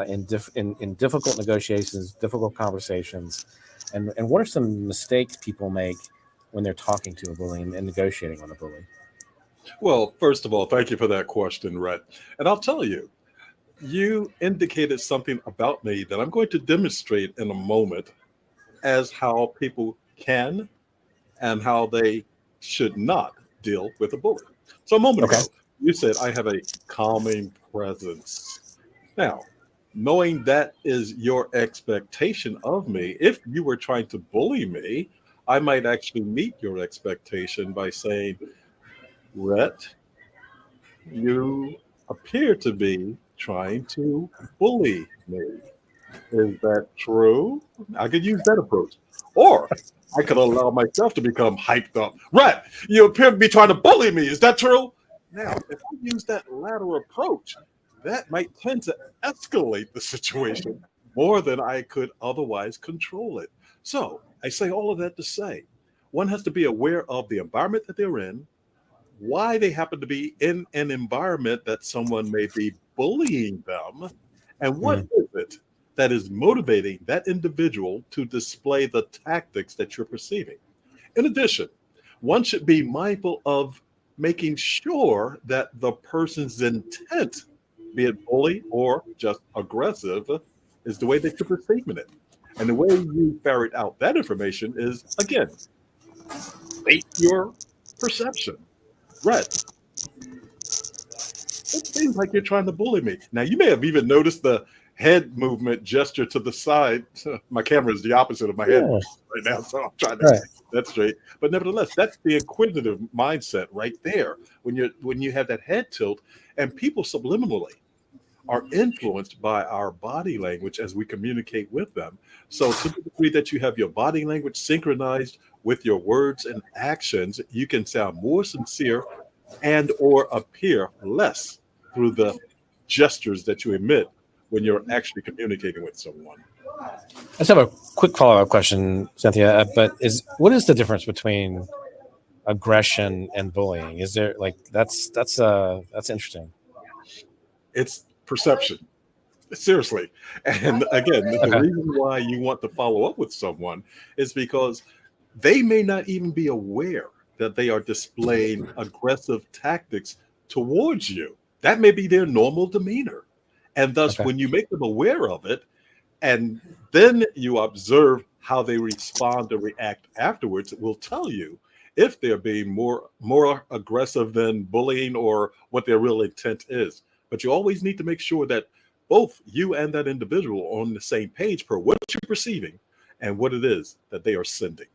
in difficult negotiations, difficult conversations, and what are some mistakes people make when they're talking to a bully and negotiating with a bully? Well, first of all, thank you for that question, Rhett. And I'll tell you, you indicated something about me that I'm going to demonstrate in a moment as how people can and how they should not deal with a bully. So a moment Okay. ago, you said I have a calming presence. Now, knowing that is your expectation of me, if you were trying to bully me, I might actually meet your expectation by saying, Rhett, you appear to be trying to bully me. Is that true? I could use that approach. Or I could allow myself to become hyped up. Right, you appear to be trying to bully me. Is that true? Now, if I use that latter approach, that might tend to escalate the situation more than I could otherwise control it. So I say all of that to say one has to be aware of the environment that they're in, why they happen to be in an environment that someone may be bullying them, and what Mm. is it that is motivating that individual to display the tactics that you're perceiving. In addition, one should be mindful of making sure that the person's intent, be it bully or just aggressive, is the way that you're perceiving it. And the way you ferret out that information is, again, state your perception. Red, it seems like you're trying to bully me. Now, you may have even noticed the head movement gesture to the side. My camera is the opposite of my head Yeah. right now, so I'm trying to Right. get that straight. But nevertheless, that's the inquisitive mindset right there. When you have that head tilt, and people subliminally are influenced by our body language as we communicate with them. So to the degree that you have your body language synchronized with your words and actions, you can sound more sincere and or appear less through the gestures that you emit when you're actually communicating with someone. I just have a quick follow-up question, Cynthia. But is what is the difference between aggression and bullying? Is there like that's interesting. It's perception. Seriously. And again, the Okay. reason why you want to follow up with someone is because they may not even be aware that they are displaying aggressive tactics towards you. That may be their normal demeanor. And thus, Okay. when you make them aware of it, and then you observe how they respond or react afterwards, it will tell you if they're being more aggressive than bullying or what their real intent is. But you always need to make sure that both you and that individual are on the same page per what you're perceiving and what it is that they are sending.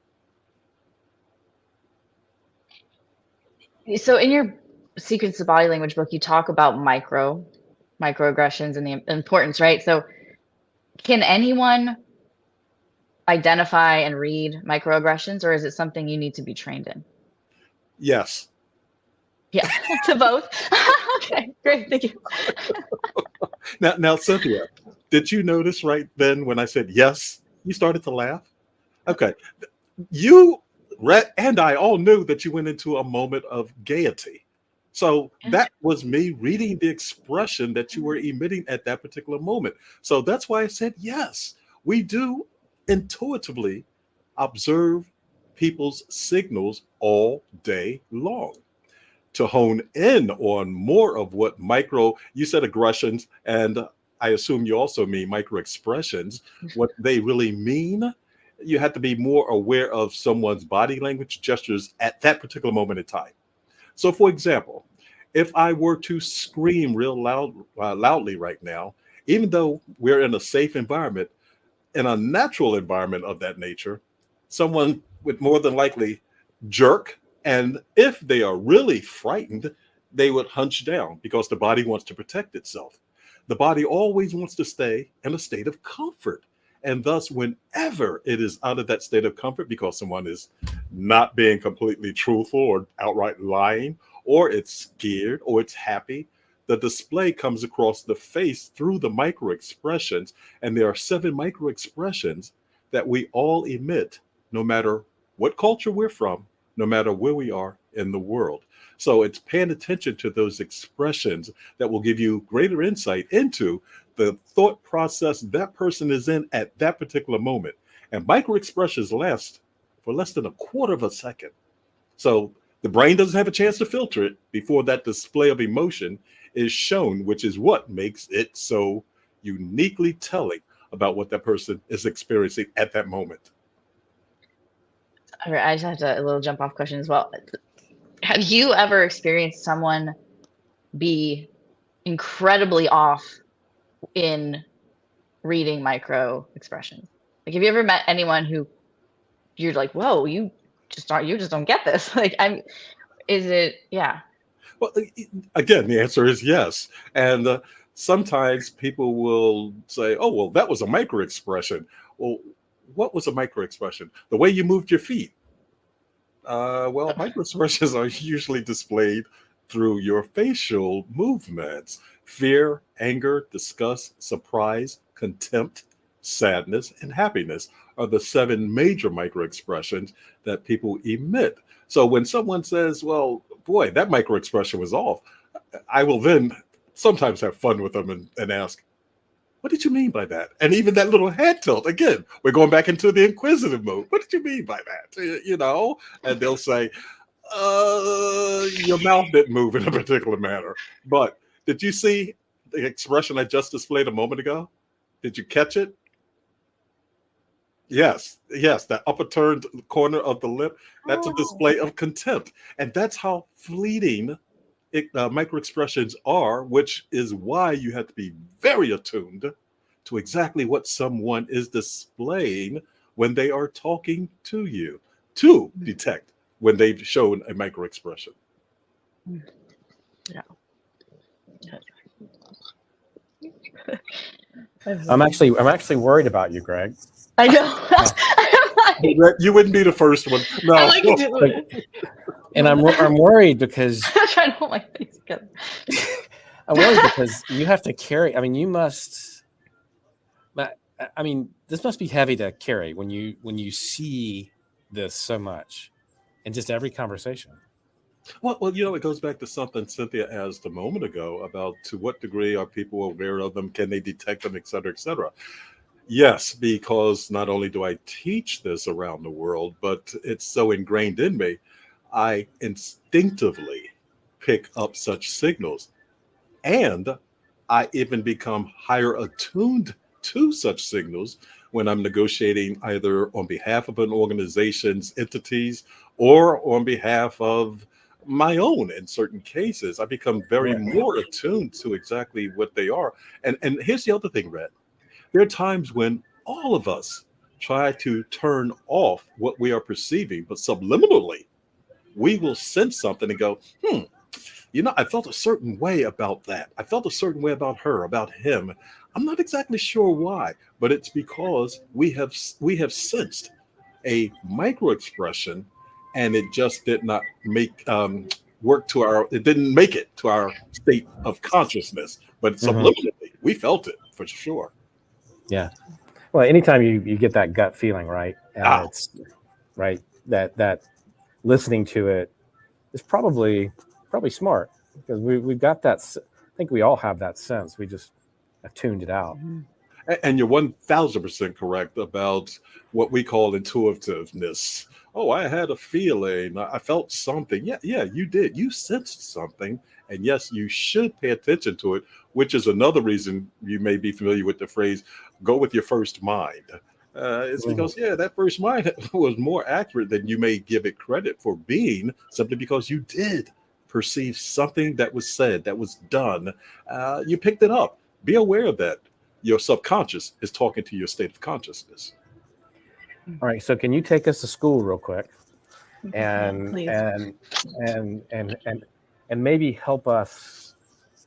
So in your Secrets of Body Language book, you talk about microaggressions and the importance, right? So can anyone identify and read microaggressions, or is it something you need to be trained in? Yes. Yeah, to both. Okay, great, thank you. Now, Cynthia, did you notice right then when I said yes, you started to laugh? Okay. You, Rhett, and I all knew that you went into a moment of gaiety. So that was me reading the expression that you were emitting at that particular moment. So that's why I said yes. We do intuitively observe people's signals all day long. To hone in on more of what you said aggressions, and I assume you also mean micro expressions, what they really mean, you have to be more aware of someone's body language gestures at that particular moment in time. So, for example, if I were to scream loudly right now, even though we're in a safe environment, in a natural environment of that nature, someone would more than likely jerk. And if they are really frightened, they would hunch down because the body wants to protect itself. The body always wants to stay in a state of comfort. And thus, whenever it is out of that state of comfort because someone is not being completely truthful or outright lying, or it's scared or it's happy, the display comes across the face through the micro expressions. And there are 7 micro expressions that we all emit, no matter what culture we're from, no matter where we are, in the world. So it's paying attention to those expressions that will give you greater insight into the thought process that person is in at that particular moment. And micro expressions last for less than a quarter of a second. So the brain doesn't have a chance to filter it before that display of emotion is shown, which is what makes it so uniquely telling about what that person is experiencing at that moment. All right, I just have a little jump off question as well. Have you ever experienced someone be incredibly off in reading micro expressions? Like, have you ever met anyone who you're like, whoa, you just don't get this? Like, yeah. Well, again, the answer is yes. And sometimes people will say, oh, well, that was a micro expression. Well, what was a micro expression? The way you moved your feet. Well, micro expressions are usually displayed through your facial movements. Fear, anger, disgust, surprise, contempt, sadness, and happiness are the 7 major micro expressions that people emit. So when someone says, well, boy, that micro expression was off, I will then sometimes have fun with them and ask, what did you mean by that? And even that little head tilt, again, we're going back into the inquisitive mode. What did you mean by that? You know, and they'll say, your mouth didn't move in a particular manner. But did you see the expression I just displayed a moment ago? Did you catch it? Yes, that upper turned corner of the lip, that's a display of contempt. And that's how fleeting micro expressions are, which is why you have to be very attuned to exactly what someone is displaying when they are talking to you to detect when they've shown a micro expression. Yeah. I'm actually worried about you, Greg. I know. You wouldn't be the first one. No. I like to do it. And I'm worried because I'm trying to hold my face together. I'm worried because you have to carry. I mean, you must. I mean, this must be heavy to carry when you see this so much in just every conversation. Well, it goes back to something Cynthia asked a moment ago about to what degree are people aware of them? Can they detect them, et cetera, et cetera? Yes, because not only do I teach this around the world, but it's so ingrained in me, I instinctively pick up such signals. And I even become higher attuned to such signals when I'm negotiating either on behalf of an organization's entities or on behalf of my own in certain cases. I become very more attuned to exactly what they are. And here's the other thing, Red. There are times when all of us try to turn off what we are perceiving, but subliminally, we will sense something and go, I felt a certain way about that. I felt a certain way about her, about him. I'm not exactly sure why, but it's because we have sensed a micro expression, and it just did not make it didn't make it to our state of consciousness, but subliminally, we felt it for sure. Yeah. Well, anytime you get that gut feeling, right? And it's right that listening to it is probably smart because we've got that. I think we all have that sense. We just have tuned it out. And you're 1,000% correct about what we call intuitiveness. Oh, I had a feeling. I felt something. Yeah, you did. You sensed something. And yes, you should pay attention to it, which is another reason you may be familiar with the phrase, go with your first mind. It's because, that first mind was more accurate than you may give it credit for being, simply because you did perceive something that was said, that was done. You picked it up. Be aware of that. Your subconscious is talking to your state of consciousness. All right. So can you take us to school real quick and maybe help us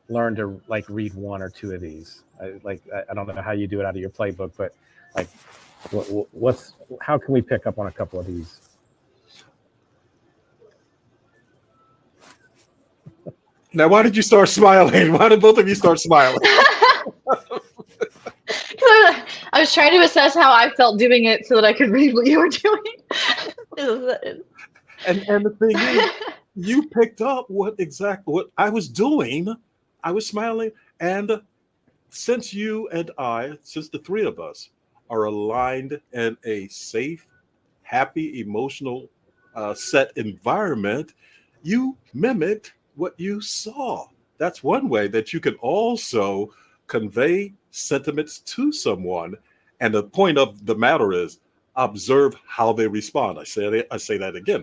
learn to read one or two of these? I don't know how you do it out of your playbook, but how can we pick up on a couple of these? Now, why did you start smiling? Why did both of you start smiling? I was trying to assess how I felt doing it so that I could read what you were doing. And the thing is, You picked up what I was doing. I was smiling. And since since the three of us are aligned in a safe, happy, emotional, set environment, you mimicked what you saw. That's one way that you can also convey sentiments to someone. And the point of the matter is observe how they respond. I say that again.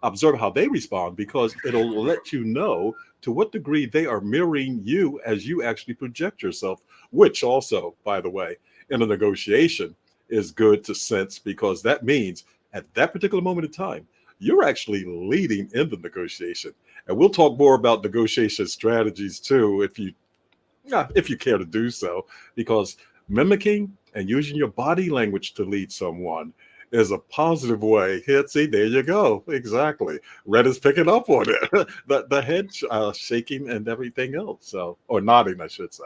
Observe how they respond because it'll let you know to what degree they are mirroring you as you actually project yourself, which also, by the way, in a negotiation is good to sense because that means at that particular moment in time, you're actually leading in the negotiation. And we'll talk more about negotiation strategies too, if you care to do so, because mimicking and using your body language to lead someone is a positive way. Here, see, there you go. Exactly. Red is picking up on it. The head shaking and everything else. So, or nodding, I should say.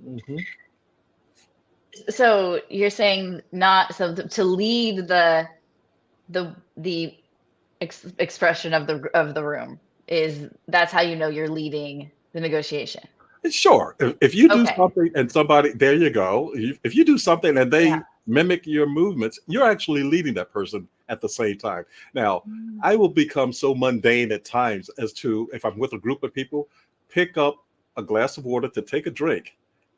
Mm-hmm. So you're saying not so to lead the expression of the room that's how you know you're leading the negotiation. Sure. If you do Okay. something and somebody, there you go. If you do something and they Yeah. mimic your movements, you're actually leading that person at the same time. Now, Mm. I will become so mundane at times as to, if I'm with a group of people, pick up a glass of water to take a drink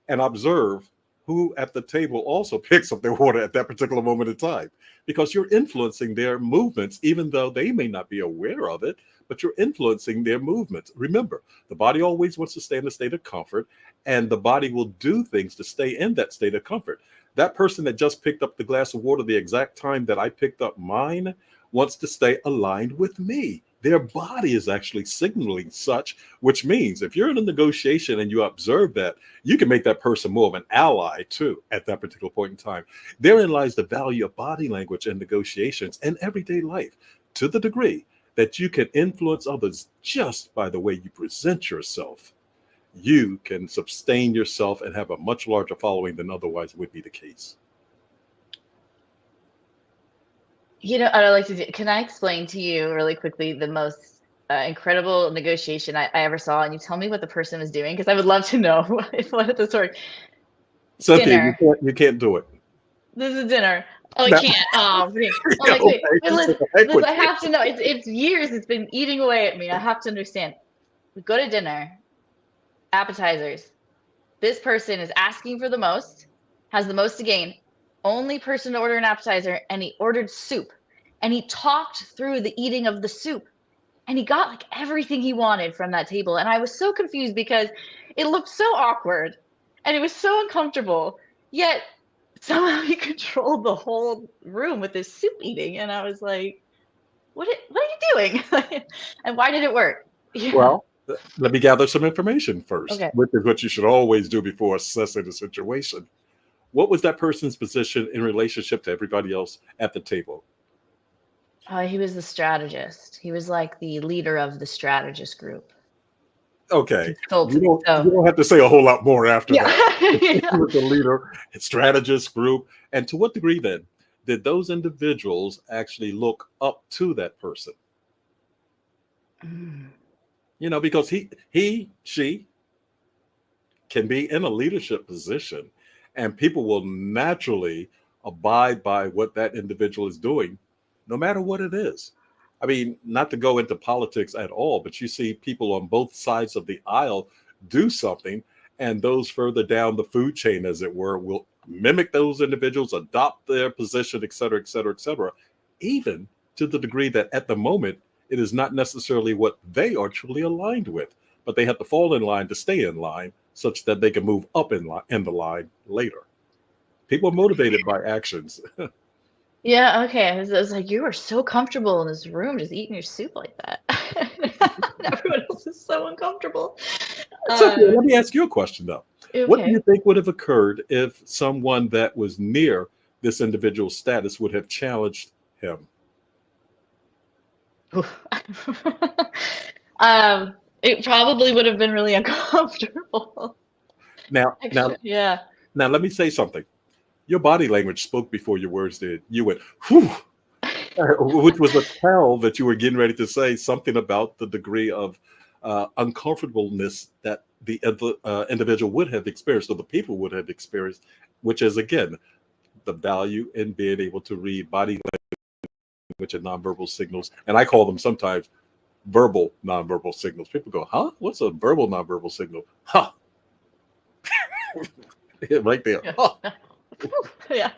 and observe who at the table also picks up their water at that particular moment in time. Because you're influencing their movements, even though they may not be aware of it, but you're influencing their movements. Remember, the body always wants to stay in a state of comfort, and the body will do things to stay in that state of comfort. That person that just picked up the glass of water the exact time that I picked up mine wants to stay aligned with me. Their body is actually signaling such, which means if you're in a negotiation and you observe that, you can make that person more of an ally too at that particular point in time. Therein lies the value of body language in negotiations and everyday life to the degree that you can influence others just by the way you present yourself. You can sustain yourself and have a much larger following than otherwise would be the case. You know, I'd like to do, can I explain to you really quickly the most incredible negotiation I ever saw, and you tell me what the person was doing because I would love to know what the story. Cynthia, Dinner. you can't do it. This is dinner. Oh, I No. can't. Oh, dang. I'm like, Okay, wait, Liz, the heck Liz, with I you. have to know. It's years. It's been eating away at me. I have to understand. We go to dinner, appetizers. This person is asking for the most, has the most to gain, only person to order an appetizer, and he ordered soup. And he talked through the eating of the soup. And he got like everything he wanted from that table. And I was so confused because it looked so awkward and it was so uncomfortable. Yet somehow he controlled the whole room with his soup eating. And I was like, what are you doing? And why did it work? Yeah. Well, let me gather some information first, Okay. which is what you should always do before assessing the situation. What was that person's position in relationship to everybody else at the table? He was the strategist. He was like the leader of the strategist group. Okay. Consultant. You So don't have to say a whole lot more after yeah. that. He Yeah. was the leader, strategist group. And to what degree then did those individuals actually look up to that person? Mm. You know, because she can be in a leadership position and people will naturally abide by what that individual is doing, no matter what it is. I mean, not to go into politics at all, but you see people on both sides of the aisle do something, and those further down the food chain, as it were, will mimic those individuals, adopt their position, et cetera, et cetera, et cetera, even to the degree that at the moment, it is not necessarily what they are truly aligned with, but they have to fall in line to stay in line such that they can move up in the line later. People are motivated by actions. Yeah, okay. I was like, you are so comfortable in this room just eating your soup like that. Everyone else is so uncomfortable. Cynthia, Uh, let me ask you a question though. What do you okay. think would have occurred if someone that was near this individual's status would have challenged him? It probably would have been really uncomfortable. Now, now, Actually, yeah. now, let me say something. Your body language spoke before your words did. You went, whew. which was a tell that you were getting ready to say something about the degree of uncomfortableness that the individual would have experienced, or the people would have experienced, which is again the value in being able to read body language and nonverbal signals, and I call them sometimes verbal nonverbal signals. People go, "Huh? What's a verbal nonverbal signal?" Huh? Right there. Huh. Yeah.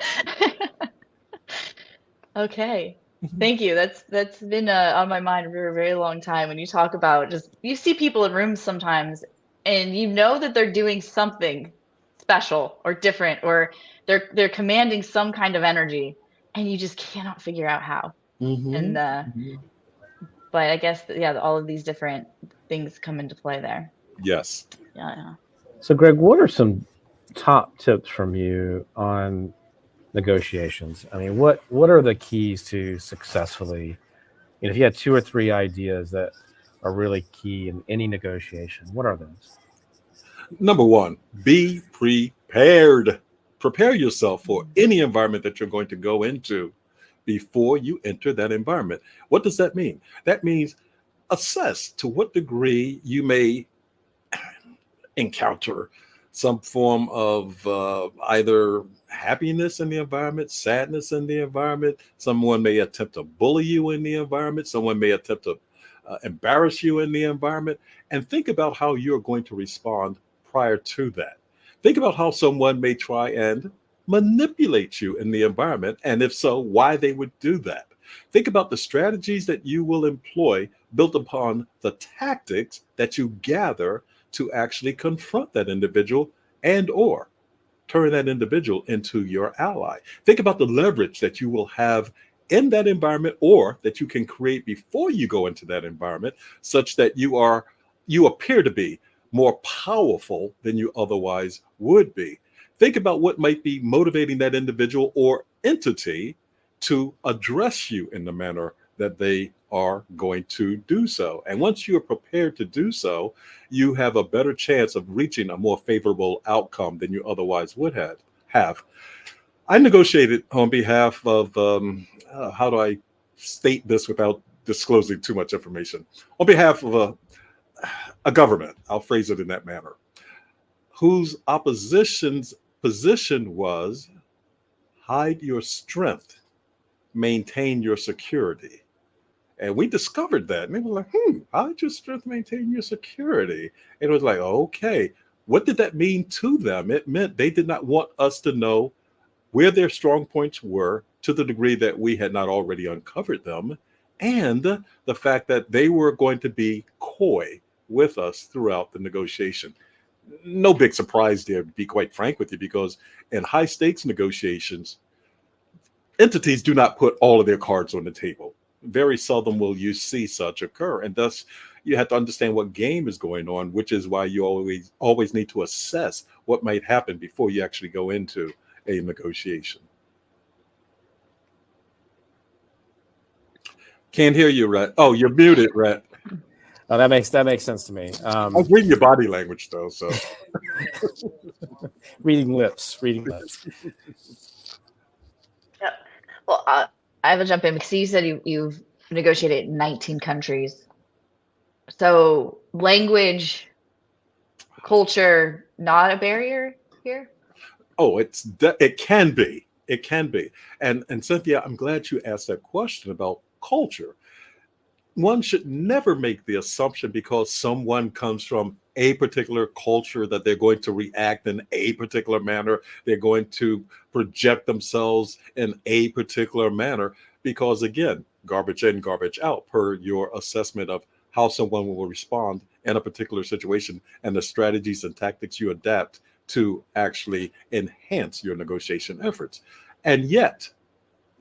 Okay. Thank you. That's been on my mind for a very long time. When you talk about, just you see people in rooms sometimes, and you know that they're doing something special or different, or they're commanding some kind of energy, and you just cannot figure out how. And but I guess yeah, all of these different things come into play there. Yes. Yeah. So, Greg, what are some top tips from you on negotiations? I mean, what are the keys to successfully, if you had 2 or 3 ideas that are really key in any negotiation, what are those? Number one, be prepared. Prepare yourself for any environment that you're going to go into before you enter that environment. What does that mean? That means assess to what degree you may encounter some form of either happiness in the environment, sadness in the environment. Someone may attempt to bully you in the environment. Someone may attempt to embarrass you in the environment. And think about how you're going to respond prior to that. Think about how someone may try and manipulate you in the environment. And if so, why they would do that. Think about the strategies that you will employ built upon the tactics that you gather to actually confront that individual and or turn that individual into your ally. Think about the leverage that you will have in that environment, or that you can create before you go into that environment, such that you appear to be more powerful than you otherwise would be. Think about what might be motivating that individual or entity to address you in the manner that they are going to do so. And once you are prepared to do so, you have a better chance of reaching a more favorable outcome than you otherwise would have. I negotiated on behalf of, how do I state this without disclosing too much information? On behalf of a government, I'll phrase it in that manner, whose opposition's position was hide your strength, maintain your security. And we discovered that. And they were like, hide your strength, maintain your security. And it was like, okay, what did that mean to them? It meant they did not want us to know where their strong points were, to the degree that we had not already uncovered them. And the fact that they were going to be coy with us throughout the negotiation. No big surprise there, to be quite frank with you, because in high stakes negotiations, entities do not put all of their cards on the table. Very seldom will you see such occur. And thus, you have to understand what game is going on, which is why you always need to assess what might happen before you actually go into a negotiation. Can't hear you, Rhett. Oh, you're muted, Rhett. Oh, that makes sense to me. I was reading your body language, though. So reading lips. Yep. Well, I will jump in because you said you've negotiated in 19 countries. So language, culture, not a barrier here? Oh, it can be. It can be. And Cynthia, I'm glad you asked that question about culture. One should never make the assumption because someone comes from a particular culture that they're going to react in a particular manner. They're going to project themselves in a particular manner because, again, garbage in, garbage out, per your assessment of how someone will respond in a particular situation and the strategies and tactics you adapt to actually enhance your negotiation efforts. And yet,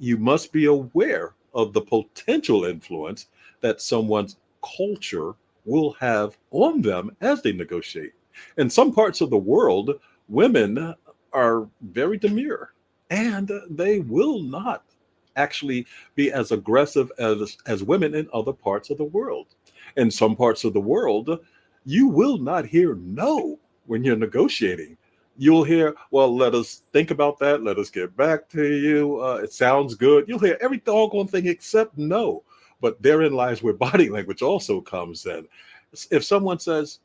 you must be aware of the potential influence that someone's culture will have on them as they negotiate. In some parts of the world, women are very demure and they will not actually be as aggressive as women in other parts of the world. In some parts of the world, you will not hear no when you're negotiating. you'll hear, well, let us think about that. Let us get back to you. It sounds good. You'll hear every doggone thing except no. But therein lies where body language also comes in. If someone says,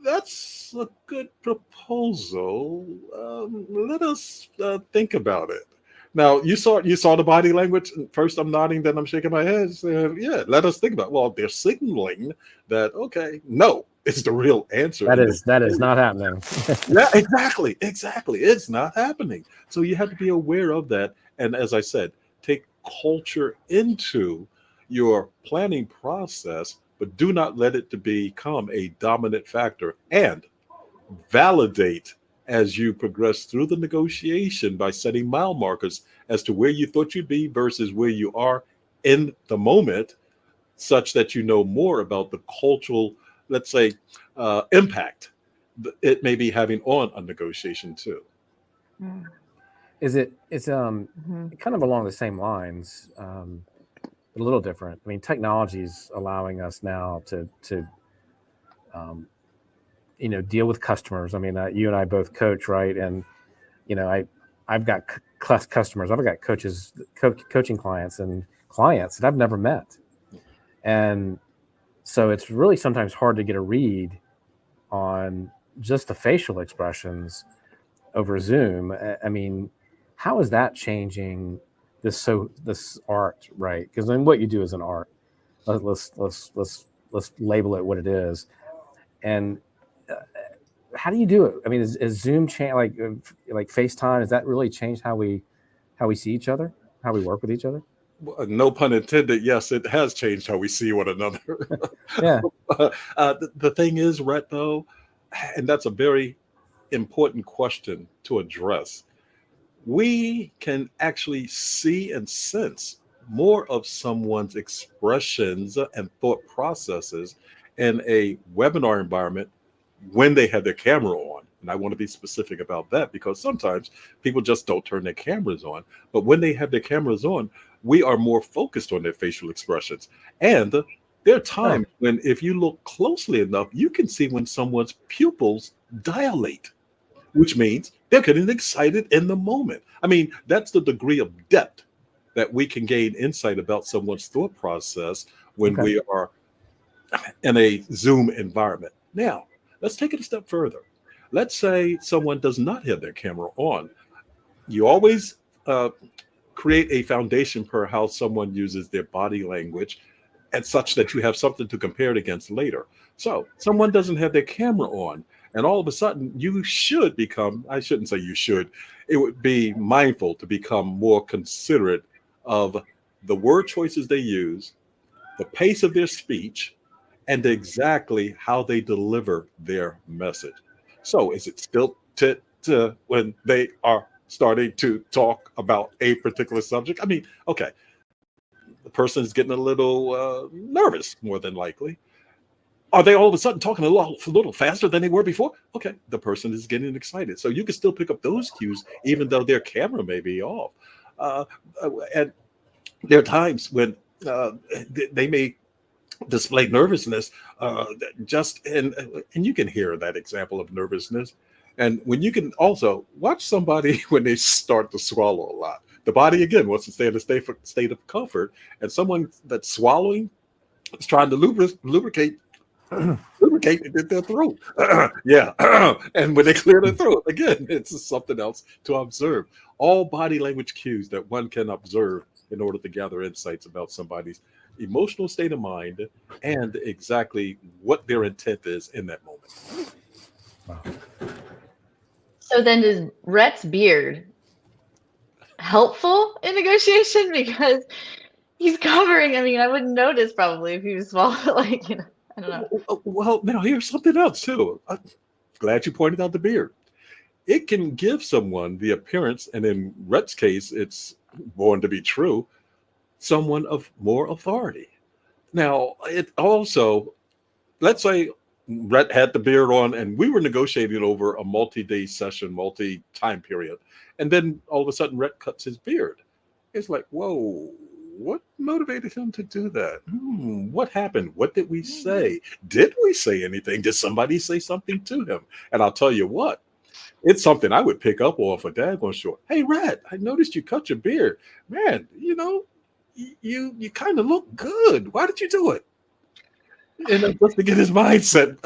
that's a good proposal, let us think about it. Now you saw the body language. First, I'm nodding, then I'm shaking my head. Saying, yeah, let us think about it. Well, they're signaling that okay, no, it's the real answer. That is not happening. Yeah, exactly. It's not happening. So you have to be aware of that. And as I said, take culture into your planning process, but do not let it to become a dominant factor. And validate as you progress through the negotiation by setting mile markers as to where you thought you'd be versus where you are in the moment, such that you know more about the cultural, let's say, impact it may be having on a negotiation too. It's kind of along the same lines, but a little different. I mean, technology is allowing us now to deal with customers. I mean, you and I both coach, right? And I've got customers, I've got coaching clients and clients that I've never met, and so it's really sometimes hard to get a read on just the facial expressions over Zoom. I mean, how is that changing this art, right? Because then what you do is an art. Let's label it what it is. And how do you do it? I mean, is Zoom change like FaceTime? Has that really changed how we see each other, how we work with each other? No pun intended. Yes, it has changed how we see one another. Yeah. The thing is, Rhett, though, and that's a very important question to address. We can actually see and sense more of someone's expressions and thought processes in a webinar environment when they have their camera on. And I want to be specific about that because sometimes people just don't turn their cameras on. But when they have their cameras on, we are more focused on their facial expressions. And there are times when, if you look closely enough, you can see when someone's pupils dilate, which means they're getting excited in the moment. I mean, that's the degree of depth that we can gain insight about someone's thought process when we are in a Zoom environment. Now, let's take it a step further. Let's say someone does not have their camera on. You always create a foundation for how someone uses their body language and such that you have something to compare it against later. So someone doesn't have their camera on, and all of a sudden you should become, I shouldn't say you should, it would be mindful to become more considerate of the word choices they use, the pace of their speech, and exactly how they deliver their message. So is it still when they are starting to talk about a particular subject? I mean, okay, the person is getting a little nervous, more than likely. Are they all of a sudden talking a little faster than they were before? Okay, the person is getting excited. So you can still pick up those cues, even though their camera may be off. And there are times when they may display nervousness, and you can hear that example of nervousness. And when you can also watch somebody when they start to swallow a lot, the body again wants to stay in a state of comfort, and someone that's swallowing is trying to lubricate their throat. Yeah. And when they clear their throat, again, it's something else to observe. All body language cues that one can observe in order to gather insights about somebody's emotional state of mind and exactly what their intent is in that moment. Wow. So then is Rhett's beard helpful in negotiation? Because he's covering, I mean, I wouldn't notice probably if he was swallowing, I don't know. Well, now here's something else too. I'm glad you pointed out the beard. It can give someone the appearance, and in Rhett's case, it's born to be true, someone of more authority. Now, it also, let's say Rhett had the beard on and we were negotiating over a multi-day session, multi-time period. And then all of a sudden Rhett cuts his beard. It's like, whoa, what motivated him to do that? What happened? What did we say? Did we say anything? Did somebody say something to him? And I'll tell you what, it's something I would pick up on for daggone sure. Hey, Rat, I noticed you cut your beard. Man, you kind of look good. Why did you do it? And just to get his mindset.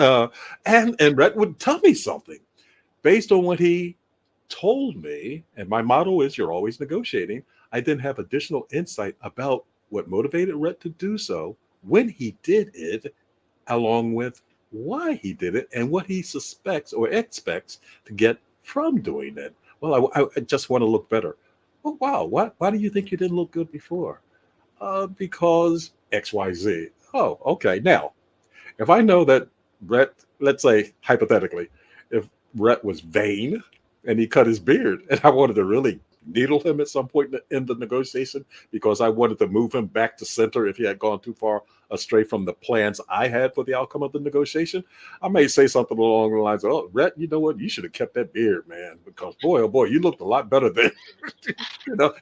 And Rat would tell me something based on what he told me. And my motto is you're always negotiating. I then have additional insight about what motivated Rhett to do so, when he did it, along with why he did it, and what he suspects or expects to get from doing it. Well, I just want to look better. Oh, wow. Why do you think you didn't look good before? Because XYZ. Oh, okay. Now, if I know that Rhett, let's say hypothetically, if Rhett was vain and he cut his beard, and I wanted to really needle him at some point in the negotiation because I wanted to move him back to center if he had gone too far astray from the plans I had for the outcome of the negotiation, I may say something along the lines of, "Oh, Rhett, you know what? You should have kept that beard, man, because boy, oh boy, you looked a lot better than,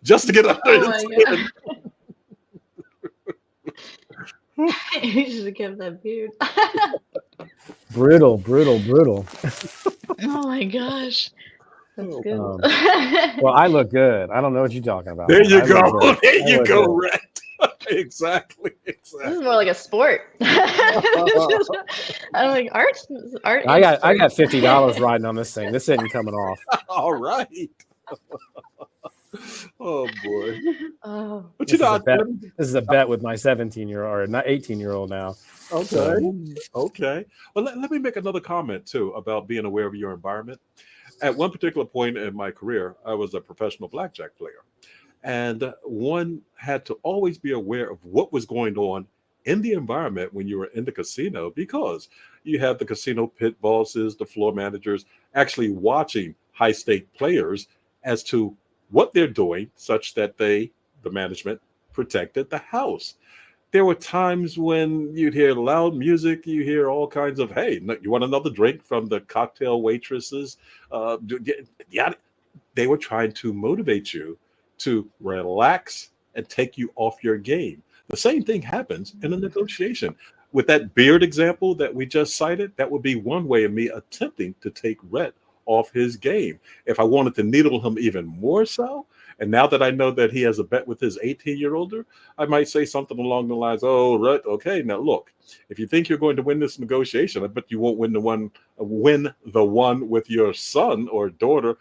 just to get under his skin." You should have kept that beard. Brutal. Oh my gosh. That's good. Well, I look good. I don't know what you're talking about. There you I go. There you look go, good. Rhett. Exactly. This is more like a sport. I'm like art. I got $50 riding on this thing. This isn't coming off. All right. Oh boy. Oh. But This is a bet with my 17-year-old or not 18-year-old now. Okay. Well, let me make another comment too about being aware of your environment. At one particular point in my career, I was a professional blackjack player. And one had to always be aware of what was going on in the environment when you were in the casino, because you have the casino pit bosses, the floor managers, actually watching high stake players as to what they're doing, such that the management protected the house. There were times when you'd hear loud music, you hear all kinds of, "Hey, you want another drink?" from the cocktail waitresses. Yeah, they were trying to motivate you to relax and take you off your game. The same thing happens in a negotiation. With that beard example that we just cited, that would be one way of me attempting to take Rhett off his game. If I wanted to needle him even more so, and now that I know that he has a bet with his 18-year-older, I might say something along the lines, "Oh, Rhett, okay, now look, if you think you're going to win this negotiation, I bet you won't win the one with your son or daughter."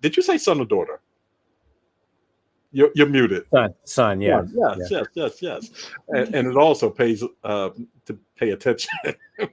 Did you say son or daughter? You're muted. Son, yeah. Yes. And it also pays to pay attention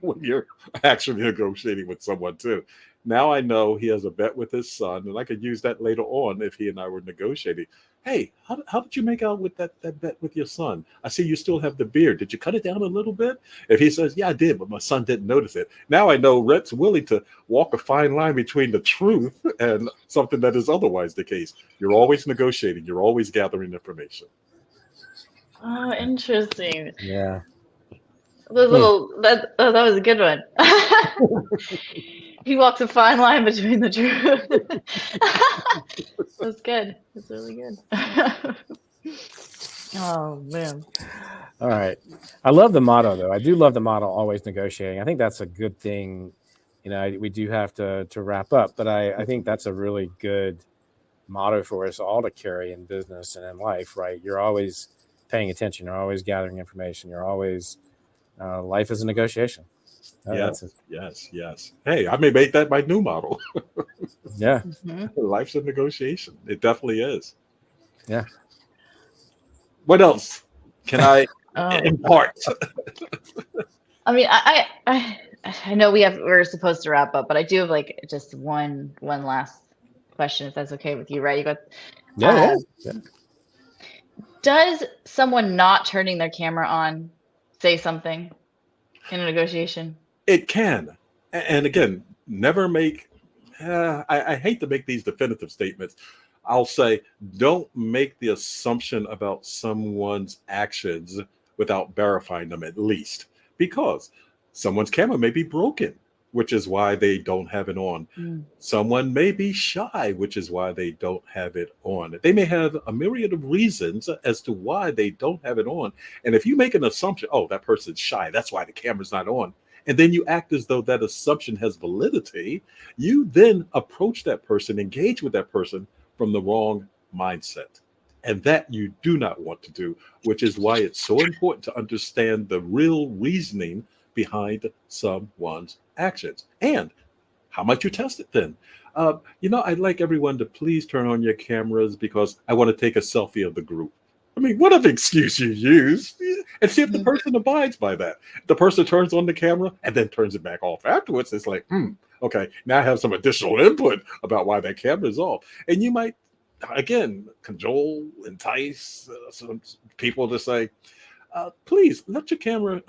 when you're actually negotiating with someone too. Now I know he has a bet with his son, and I could use that later on if he and I were negotiating. "Hey, how did you make out with that bet with your son? I see you still have the beard. Did you cut it down a little bit?" If he says, "Yeah, I did, but my son didn't notice it," now I know Rhett's willing to walk a fine line between the truth and something that is otherwise the case. You're always negotiating. You're always gathering information. Oh, interesting. Yeah. That was a good one. He walks a fine line between the truth. That's good. That's really good. Oh man. All right. I love the motto, though. I do love the motto, always negotiating. I think that's a good thing. We do have to wrap up, but I think that's a really good motto for us all to carry in business and in life, right? You're always paying attention. You're always gathering information. You're always, life is a negotiation. Yes. Hey, I may make that my new model. Yeah. Mm-hmm. Life's a negotiation. It definitely is. Yeah. What else can I impart? I mean, I know we're supposed to wrap up, but I do have like just one last question, if that's okay with you, right? You got Yeah. Does someone not turning their camera on say something in a negotiation? It can. And again, never make, I hate to make these definitive statements. I'll say, don't make the assumption about someone's actions without verifying them at least, because someone's camera may be broken. which is why they don't have it on. Someone may be shy, which is why they don't have it on. They may have a myriad of reasons as to why they don't have it on. And if you make an assumption, oh, that person's shy, that's why the camera's not on, and then you act as though that assumption has validity, you then approach that person, engage with that person from the wrong mindset. And that you do not want to do, which is why it's so important to understand the real reasoning behind someone's actions. And how might you test it then? I'd like everyone to please turn on your cameras because I want to take a selfie of the group. I mean, what an excuse you use. And see if the person abides by that. The person turns on the camera and then turns it back off afterwards. It's like, okay, now I have some additional input about why that camera is off. And you might, again, cajole, entice some people to say, please let your camera,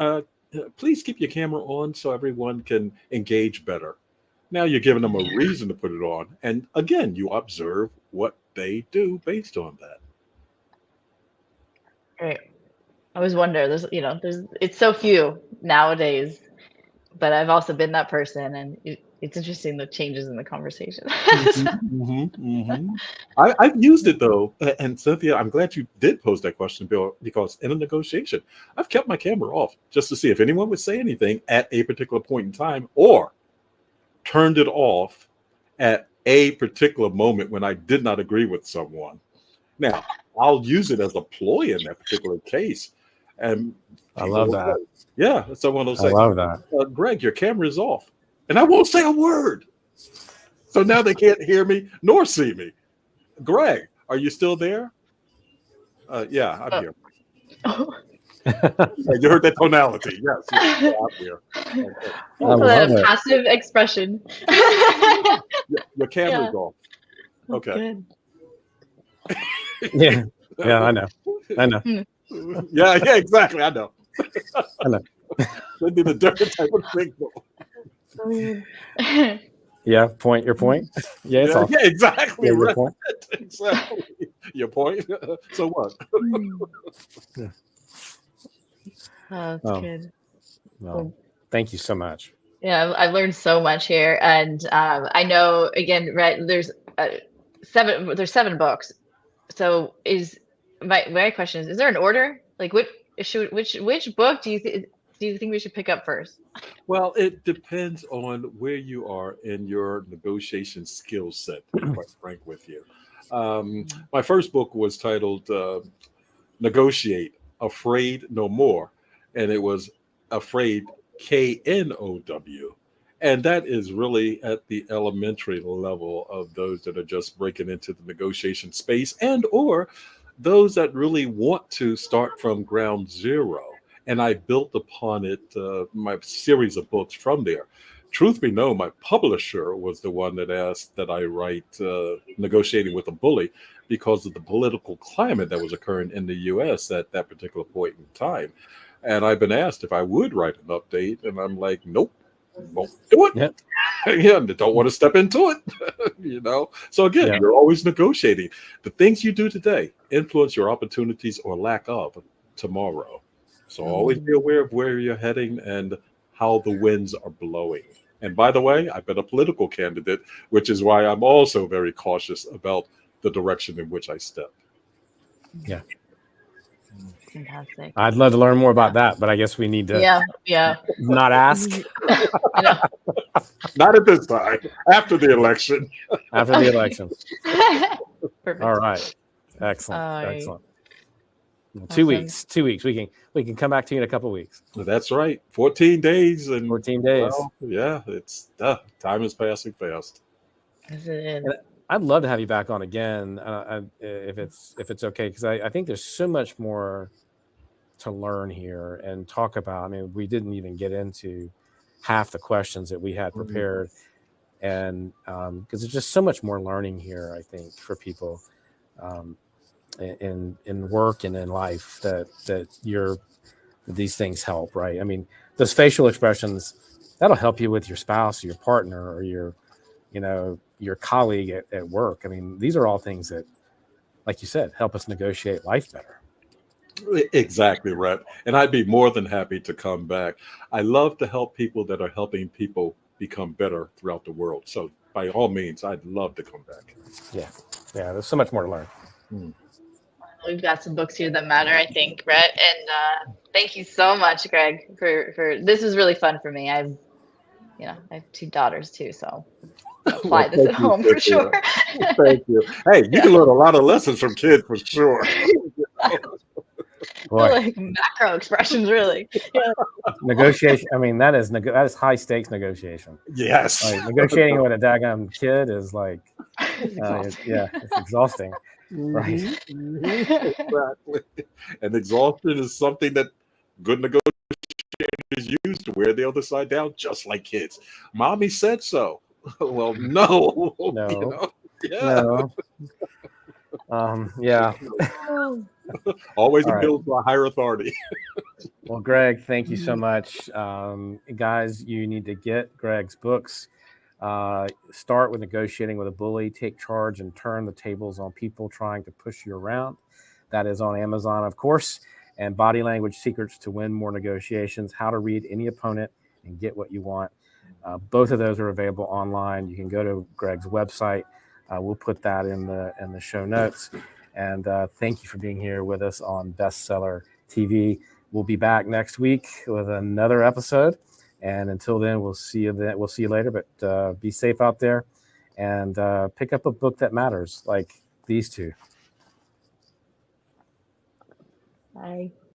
please keep your camera on so everyone can engage better. Now you're giving them a reason to put it on. And again, you observe what they do based on that. Right. I always wonder, it's so few nowadays, but I've also been that person, and it's interesting the changes in the conversation. I've used it though, and Cynthia, I'm glad you did pose that question, Bill, because in a negotiation, I've kept my camera off just to see if anyone would say anything at a particular point in time, or turned it off at a particular moment when I did not agree with someone. Now, I'll use it as a ploy in that particular case. And I love that. Yeah, someone will say, I love that. Greg, your camera is off. And I won't say a word. So now they can't hear me nor see me. Greg, are you still there? Yeah, I'm here. You heard that tonality. Yes, yeah, I'm here. Okay. The passive expression. Your camera's off. Okay. Yeah, I know. Yeah, exactly. I know. I know. That'd be the different type of signal. Yeah, your point. Yeah, it's off. Yeah, exactly. Yeah, right. your point. Exactly. Your point. So what? Yeah. Oh, that's good. Well, thank you so much. Yeah, I've learned so much here, and I know again, right? There's 7 books. So my question is there an order? Like which book do you think we should pick up first? Well, it depends on where you are in your negotiation skill set, to be quite frank with you. My first book was titled Negotiate, Afraid No More. And it was Afraid, KNOW. And that is really at the elementary level of those that are just breaking into the negotiation space, and or those that really want to start from ground zero. And I built upon it, my series of books from there. Truth be known, my publisher was the one that asked that I write Negotiating with a Bully because of the political climate that was occurring in the US at that particular point in time. And I've been asked if I would write an update, and I'm like, nope, won't do it. Yep. Yeah, don't want to step into it. So again, you're always negotiating. The things you do today influence your opportunities or lack of tomorrow. So always be aware of where you're heading and how the winds are blowing. And by the way, I've been a political candidate, which is why I'm also very cautious about the direction in which I step. Yeah. Fantastic. I'd love to learn more about that, but I guess we need to not ask. Not at this time. After the election. After the election. Perfect. All right. Excellent. Excellent. Well, 2 weeks. 2 weeks. We can come back to you in a couple of weeks. That's right. 14 days and 14 days. Well, yeah, it's time is passing fast. And I'd love to have you back on again, if it's okay, because I think there's so much more to learn here and talk about. I mean, we didn't even get into half the questions that we had prepared, and because there's just so much more learning here, I think, for people in work and in life that these things help, right? I mean, those facial expressions, that'll help you with your spouse or your partner or your colleague at work. I mean, these are all things that, like you said, help us negotiate life better. Exactly, Rhett. And I'd be more than happy to come back. I love to help people that are helping people become better throughout the world. So by all means, I'd love to come back. Yeah, there's so much more to learn. We've got some books here that matter, I think, Brett. And thank you so much, Greg, for this was really fun for me. I have 2 daughters too, so apply this at home for sure. Thank you. Hey, you can learn a lot of lessons from kids for sure. Boy. Like macro expressions, really. Yeah. Negotiation. I mean, that is high stakes negotiation. Yes. Like, negotiating with a daggone kid is like, it's exhausting. Right. Exactly. And exhaustion is something that good negotiators use to wear the other side down, just like kids. Mommy said so. Well, no. No. Yeah. No. Yeah. Always All appeal to a higher authority. Well, Greg, thank you so much. Guys, you need to get Greg's books. Start with Negotiating with a Bully, Take Charge and Turn the Tables on People Trying to Push You Around. That is on Amazon, of course. And Body Language Secrets to Win More Negotiations, How to Read Any Opponent and Get What You Want. Both of those are available online. You can go to Greg's website. We'll put that in the show notes. And thank you for being here with us on Bestseller TV. We'll be back next week with another episode. And until then, we'll see you later. But be safe out there and pick up a book that matters, like these 2. Bye.